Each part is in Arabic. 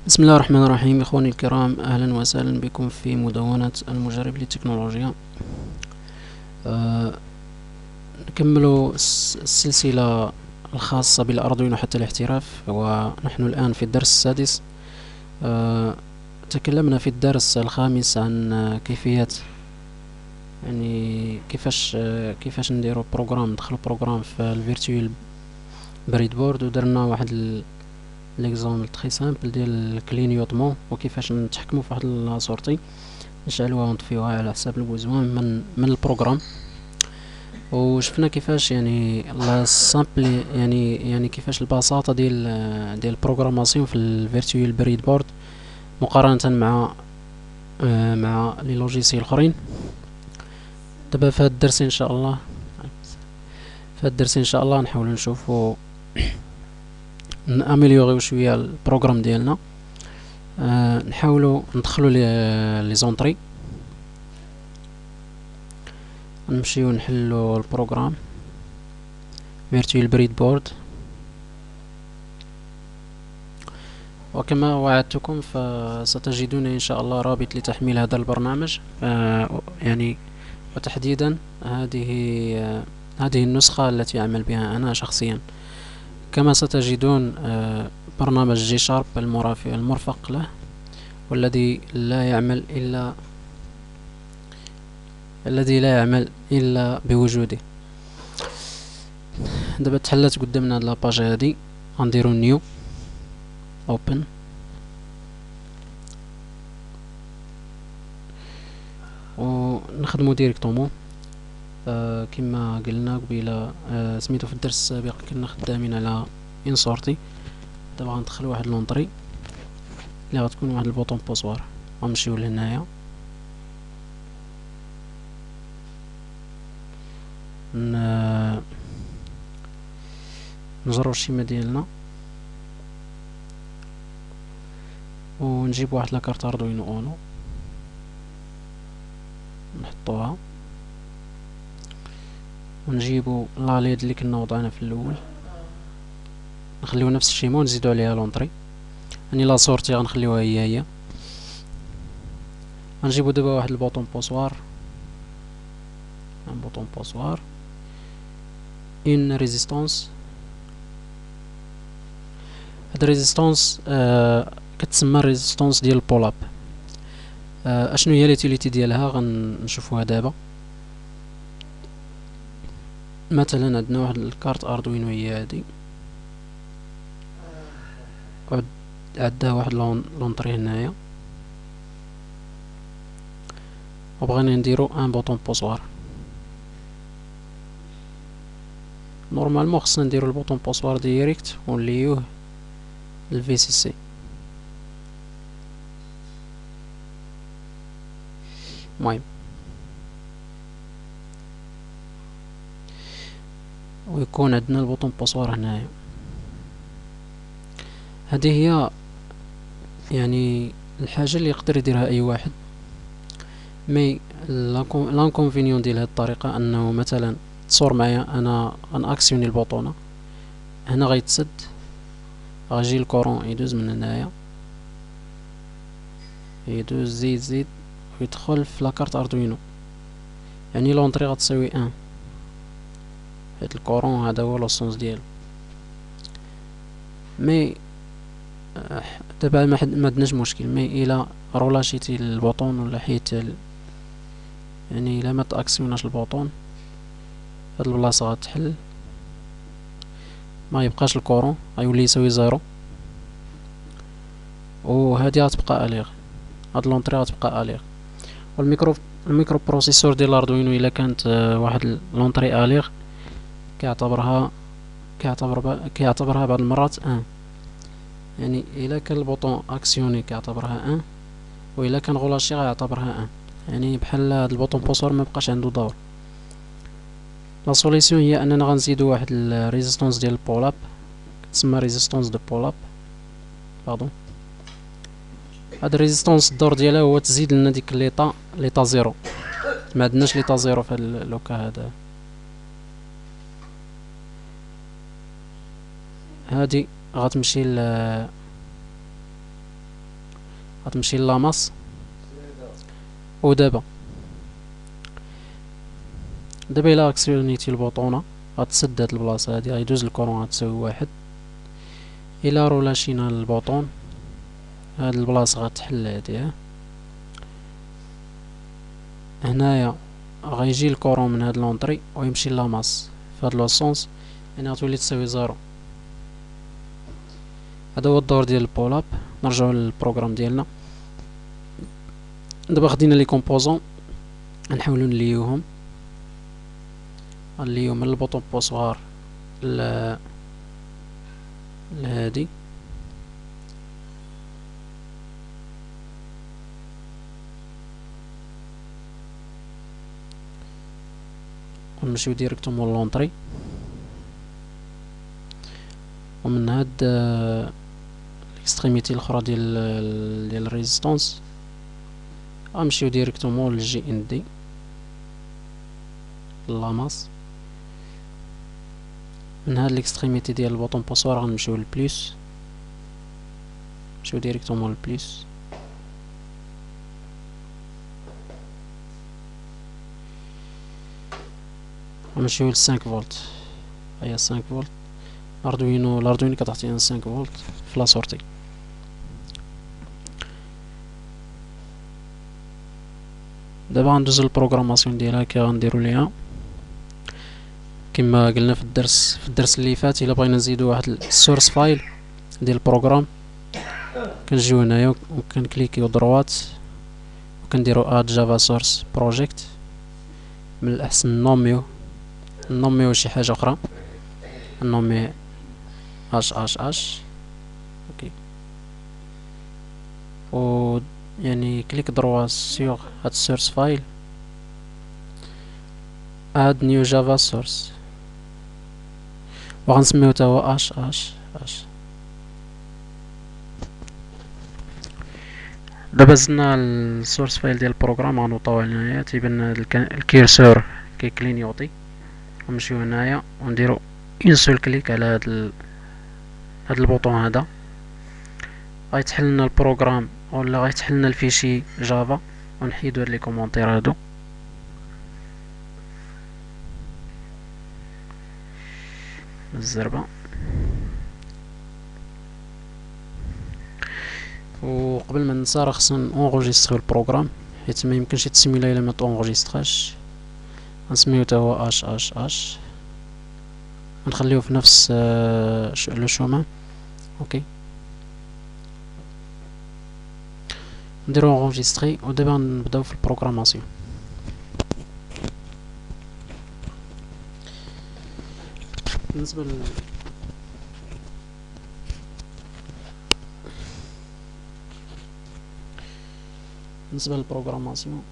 بسم الله الرحمن الرحيم. إخواني الكرام، أهلا وسهلا بكم في مدونة المجرب للتكنولوجيا. نكمل السلسلة الخاصة بالأردوينو حتى الاحتراف، ونحن الآن في الدرس السادس. تكلمنا في الدرس الخامس عن كيفية كيفاش نديرو بروغرام، ندخلو بروغرام في الفيرتوال بريد بورد، ودرنا واحد ليكزامبل تري سامبل ديال الكلينيوتمون، وكيفاش نتحكموا في واحد لاسورتي نشعلوها ونطفيوها على حساب البوزوان من البروغرام. وشفنا كيفاش لا سامبل كيفاش البساطه ديال البروغراماسيون في الفيرتوال بريد بورد مقارنه مع لي لوجيسيال الاخرين. دابا في هذا الدرس ان شاء الله نحاولوا نشوفوا ناميليوريو شويه البروغرام ديالنا. نحاولوا ندخلوا لي زونطري، نمشيو نحلوا البروغرام فيرتوال بريد بورد. وكما وعدتكم فستجدون ان شاء الله رابط لتحميل هذا البرنامج، وتحديدا هذه النسخة التي أعمل بها أنا شخصيا. كما ستجدون برنامج جي شارب المرفق له، والذي لا يعمل إلا بوجوده. دابا تحلت قدامنا هاد لاباج هادي، غنديرو نيو اوبن، ونخدمو ديريكتومون. كما قلنا قبيله، سميتو في الدرس السابق كنا خدامين على انسورتي. دابا غندخل واحد لونطري اللي غتكون واحد البوطون بوسوار. غنمشيو لهنايا، نجرو الشيما ديالنا، ونجيب واحد لاكارت اردوينو اونو نحطوها، ونجيبو لا ليد اللي كنا وضعنا في الاول، نخليو نفس الشيما ونزيدو عليها لونطري. لا سورتي غنخليوها هي. غنجيبو دابا واحد البوطون بوسوار، ان ريزيستانس. هاد ريزيستانس كتسمى ريزيستانس ديال البول اب. اشنو هي ليتيليتي ديالها غنشوفوها دابا. مثلا عندنا واحد الكارت اردوينو هي هادي، عندها واحد لونطري هنايا، وبغينا نديرو ان بوطون بوسوار. نورمالمون خصنا نديرو البوطون بوسوار ديريكت ونليوه الفي سي سي. المهم ويكون عندنا البوطون بوسوار هنايا. هذه هي الحاجه اللي يقدر يديرها اي واحد. مي لانكونفينيون ديال هاد الطريقه انه مثلا تصور معايا انا غنأكسيوني البوطونه هنا، غيتسد، غيجي الكورون يدوز من هنايا، يدوز زيد ويدخل في لاكارت اردوينو، لونطري غتساوي ان، حيت الكورون هذا هو لوسونس ديالو. مي دابا ما عندناش مشكل. مي الا رولاشيتي البوطون ولا حيت الا ما تاكسيوناش البوطون، هاد البلاصه غتحل، ما يبقاش الكورون، غيولي يساوي زيرو، وهادي غتبقى اليغ، هاد لونطري غتبقى اليغ. والميكرو بروسيسور ديال الاردوينو الا كانت واحد لونطري اليغ كيعتبرها بعض المرات ان. الا كان البوطون اكسيوني كيعتبرها ان، والا كان غولاشي غيعتبرها ان. بحال هاد البوطون بوسور ما بقاش عنده دور. لا سوليسيون هي اننا غنزيدو واحد الريزيستانس ديال البول اب، كتسمى ريزيستانس دو بول اب، باردون. هاد الريزيستانس الدور ديالها هو تزيد لنا ديك ليطا زيرو. ما عندناش ليطا زيرو في هاد لوكا هذا. هادي غتمشي غتمشي للاماس. ودابا الا اكسيونيتي البوطونه غتسد هاد البلاصه هادي، غيدوز الكورون غتساوي 1. الا رولاشينا البوطون هاد البلاصه غتحل هادي. هنايا غيجي الكورون من هاد لونطري ويمشي لاماس في هاد لوسونس، يعني غتولي تساوي 0. هذا هو الدور ديال البولاب. نرجعو للبروغرام ديالنا. دابا خدينا لي كومبوزون، نحاولو نليوهم من البوطون بوسوار لهادي. ونمشيو ديريكتومون لونطري، ومن هاد الاكستريميتي الاخرى ديال الريزيستانس غنمشيو ديريكتومون للجي ان دي لاماس. من هاد الاكستريميتي ديال البوطون بوسوار غنمشيو للبليس، نمشيو ديريكتومون للبليس. غنمشيو ل 5 فولت، هيا 5 فولت. الاردوينو كتعطينا 5 فولت في لا سورتي. دابا غندوزو للبروغراماسيون ديالها كي غنديرو ليها كما قلنا في الدرس اللي فات. الا بغينا نزيدو واحد السورس فايل ديال البروغرام كنجيو هنايا وكنكليكيو دروات وكنديرو اد جافا سورس بروجيكت. من الاحسن نوميو شي حاجه اخرى، نومي اش اوكي. و يعني كليك دروا سيغ هاد السورس فايل، اد نيو جافا سورس، وغنسميو تا هو اش. دابا زدنا السورس فايل ديال البروغرام غنوطاو هنايا، تيبان الكيرسور كيكلينيوطي. ونمشيو هنايا ونديرو اون سول كليك على هاد البوطون هذا، غيتحل لنا البروغرام ولا غيتحل لنا الفيشي جافا. ونحيدو هاد لي كومونتير هادو. بالزربه. وقبل ما ننسى راه خصنا اونغوجيستريو البروغرام، حيت ما يمكنش يتسيميلا الا ما تونغوجيستراش. غنسميو تا هو اش ونخليوه في نفس لو شومان. اوكي نديرو اونغوجيستري. ودابا نبداو في البروغراماسيون. بالنسبه للبروغراماسيون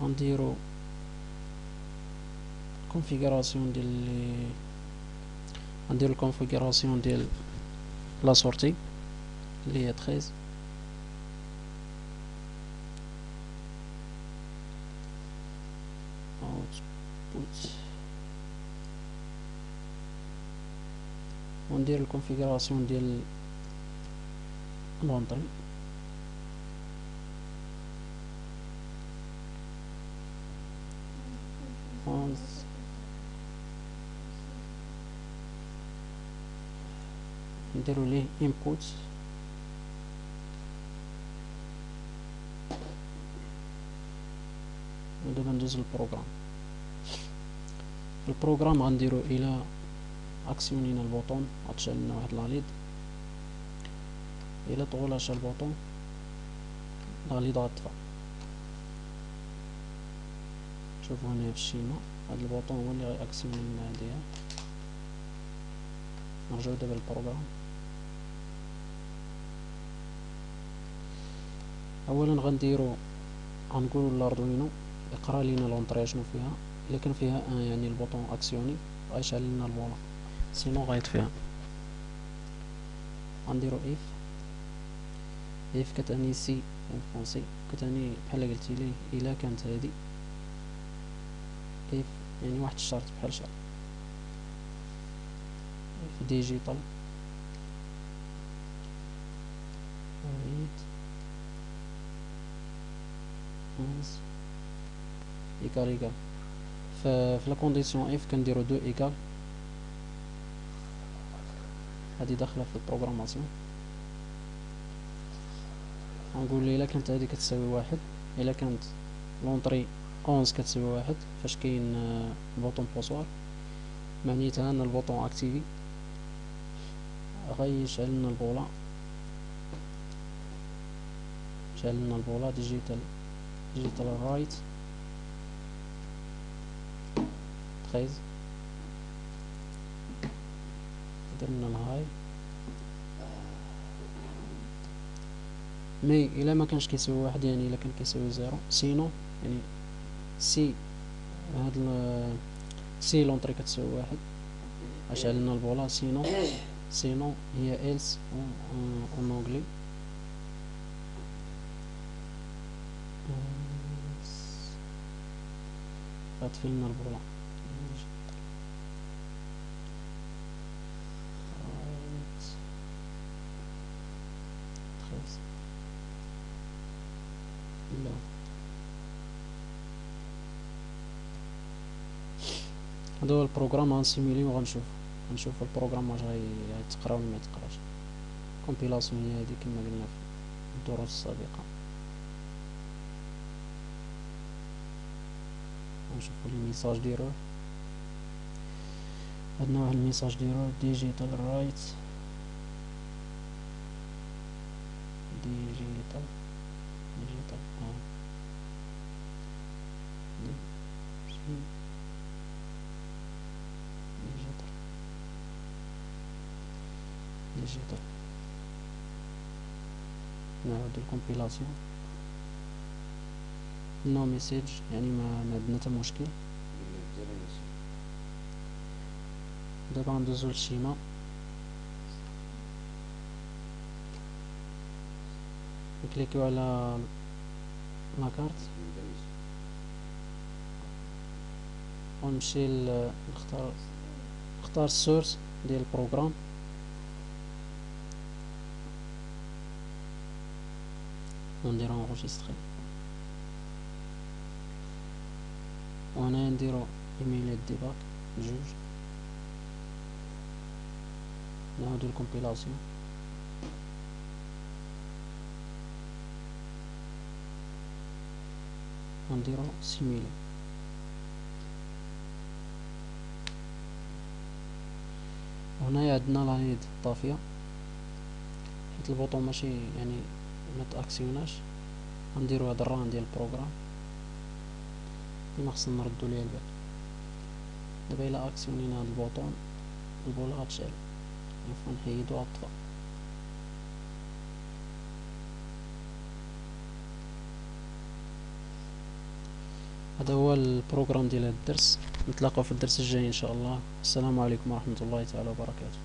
غنديرو كونفيغوراسيون غنديرو الكونفيغوراسيون ديال لا سورتي اللي هي 13. اوتبوت. وندير الكونفيغوراسيون ديال لونطري. نديرو ليه input. ودابا ندوز للبروغرام. في البروغرام غنديرو الى اكسيونينا البوطون غتشعل لنا واحد لاليد. الى طغولاشا البوطون لاليد غطفى. شوفو هنا في الشيما هاد البوطون هو اللي غيأكسيوني لنا هاديها. نرجعو دابا للبروغرام. اولا غنقولو للاردوينو اقرا لينا لونطري شنو فيها. الا كان فيها يعني البوطون اكسيوني غيشعل لنا الفولا، سينو غيطفيها. غنديرو اف كتعني سي فرونسي، كتعني بحال قلتي لي الا كانت هادي اف يعني واحد الشرط بحال شرط. اف ديجيتال 11 ايكال ايكال. في لا كونديسيون اف كنديرو دو ايكال، هادي داخله في البروغراماسيون. غنقول الا كانت هادي كتساوي واحد، الا كانت لونطري 11 كتساوي واحد فاش كاين البوطون بوسوار، معنيتها ان البوطون اكتيفي، غيشعل لنا البولا، شعل لنا البولا ديجيتال رايت 13، درنا الهاي. مي الا ما كانش كيساوي واحد، يعني الا كان كيساوي زيرو، سينو يعني سي هاد سي لونطري كتساوي واحد غيشعل لنا البولا، سينو هي إلس اون اونغلي. غتفي لنا البولا لا. هذا هو البروغرام، غنسيميلي غنشوف البروغرام واش غيتقرا ولا ما يتقراش. كومبيلاسيون هي هادي كما قلنا في الدروس السابقة. غنشوفو لي ميساج ديرور. عندنا واحد الميساج ديرور ديجيتال رايت، ديجيتال ديجيتال. نعاود الكومبيلاسيون، نو ميساج يعني ما عندنا حتى مشكل. دابا غندوزو للشيما. نكليكيو على لاكارت ونمشي نختار السورس ديال البروغرام، ونديرو انغوجيستري، وهنايا نديرو ايميلات ديباك بجوج. نعاودو الكومبيلاسيون، ونديرو سيميلي. وهنايا عندنا لايد طافية حيت البوطون ماشي يعني ما تاكسيوناش، غنديرو هاد الران ديال البروغرام كما خصنا نردو ليه البال. دابا الا اكسيونينا هاد البوطون البولا غتشعل، نحيدو غطفى. هذا هو البروغرام ديال هاد الدرس. نتلاقاو في الدرس الجاي ان شاء الله. السلام عليكم ورحمة الله تعالى وبركاته.